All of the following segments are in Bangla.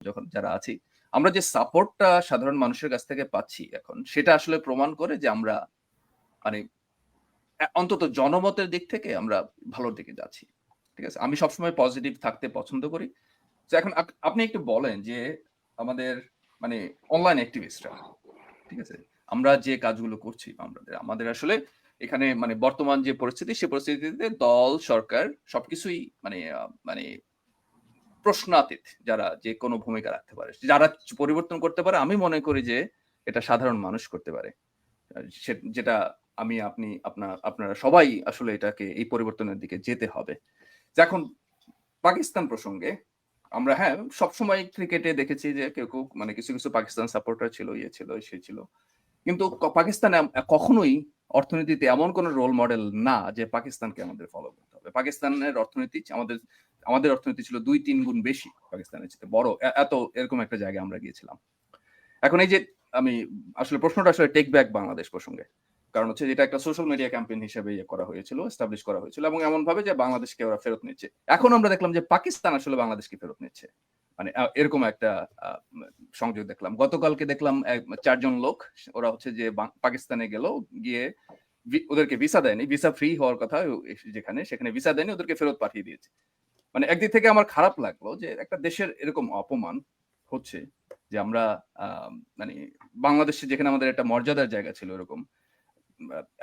যখন যারা আছি, আমরা যে সাপোর্টটা সাধারণ মানুষের কাছ থেকে পাচ্ছি এখন, সেটা আসলে প্রমাণ করে যে আমরা মানে অন্তত জনমতের দিক থেকে আমরা ভালোর দিকে যাচ্ছি। ঠিক আছে? আমি সবসময় পজিটিভ থাকতে পছন্দ করি। তো এখন আপনি একটু বলেন যে আমাদের মানে অনলাইন অ্যাক্টিভিস্টরা, ঠিক আছে? আমরা যে কাজগুলো করছি আমাদের আসলে এখানে মানে বর্তমান যে পরিস্থিতি, সে পরিস্থিতিতে দল, সরকার সবকিছুই মানে মানে প্রশ্নাতীত, যারা যেকোনো ভূমিকা রাখতে পারে। যারা পরিবর্তন করতে পারে, আমি মনে করি যে এটা সাধারণ মানুষ করতে পারে। যেটা আমি, আপনি, আপনারা সবাই আসলে এটাকে এই পরিবর্তনের দিকে যেতে হবে। যে এখন পাকিস্তান প্রসঙ্গে আমরা হ্যাঁ, সবসময় ক্রিকেটে দেখেছি যে কেউ মানে কিছু পাকিস্তান সাপোর্টার ছিল, ছিল, সে ছিল। কিন্তু পাকিস্তান কখনোই অর্থনীতিতে এমন কোন রোল মডেল না যে পাকিস্তানকে আমাদের ফলো করতে হবে। পাকিস্তানের অর্থনীতি আমাদের অর্থনীতি ছিল ২-৩ গুণ বেশি পাকিস্তানের চেয়ে বড়। এত এরকম একটা জায়গায় আমরা গিয়েছিলাম। এখন এই যে আমি আসলে প্রশ্নটা আসলে টেক ব্যাক বাংলাদেশ প্রসঙ্গে। কারণ হচ্ছে এটা একটা সোশ্যাল মিডিয়া ক্যাম্পেইন হিসেবে করা হয়েছিল, এস্টাবলিশ করা হয়েছিল এবং এমন ভাবে যে বাংলাদেশকে ওরা ফেরত নিচ্ছে। এখন আমরা দেখলাম যে পাকিস্তান আসলে বাংলাদেশকে ফেরত নিচ্ছে। মানে এরকম একটা আ সংযোগ দেখলাম। গতকালকে দেখলাম ৪ জন লোক, ওরা হচ্ছে যে পাকিস্তানে গেল, গিয়ে ওদেরকে ভিসা দেয়নি। ভিসা ফ্রি হওয়ার কথা সেখানে ভিসা দেয়নি, ওদেরকে ফেরত পাঠিয়ে দিয়েছে। মানে একদিক থেকে আমার খারাপ লাগলো যে একটা দেশের এরকম অপমান হচ্ছে, যে আমরা আ মানে বাংলাদেশে যেখানে আমাদের একটা মর্যাদার জায়গা ছিল এরকম।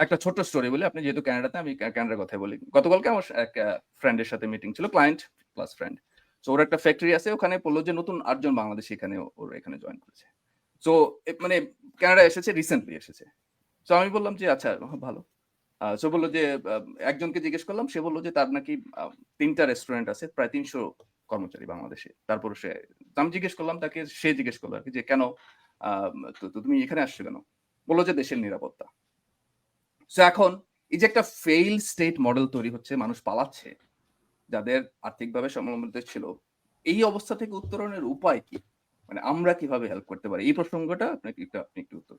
একটা ছোট্ট স্টোরি বলি, আপনি যেহেতু কানাডাতে, আমি কানাডার কথাই বলি। গতকালকে আমার এক ফ্রেন্ডের সাথে মিটিং ছিল, ক্লায়েন্ট প্লাস ফ্রেন্ড। সো ওর একটা ফ্যাক্টরি আছে, ওখানে বলল যে নতুন ৮ জন বাংলাদেশী ওর এখানে জয়েন করেছে। সো মানে কানাডা এসেছে, রিসেন্টলি এসেছে। সো আমি বললাম যে আচ্ছা ভালো। সে বলল যে একজনকে জিজ্ঞেস করলাম, সে বলল যে তার নাকি ৩ টা রেস্টুরেন্ট আছে, প্রায় ৩০০ কর্মচারী বাংলাদেশে। তারপরে আমি জিজ্ঞেস করলাম তাকে, সে জিজ্ঞেস করলো আরকি যে কেন আ তুমি এখানে আসছো কেন? বলল যে দেশের নিরাপত্তা। সো এখন এই যে একটা ফেইলড স্টেট মডেল তৈরি হচ্ছে, মানুষ পালাচ্ছে, যাদের আর্থিকভাবে স্বাবলম্বিত ছিল। এই অবস্থা থেকে উত্তরণের উপায় কি? মানে আমরা কিভাবে হেল্প করতে পারি? এই প্রসঙ্গটা আপনি একটু উত্তর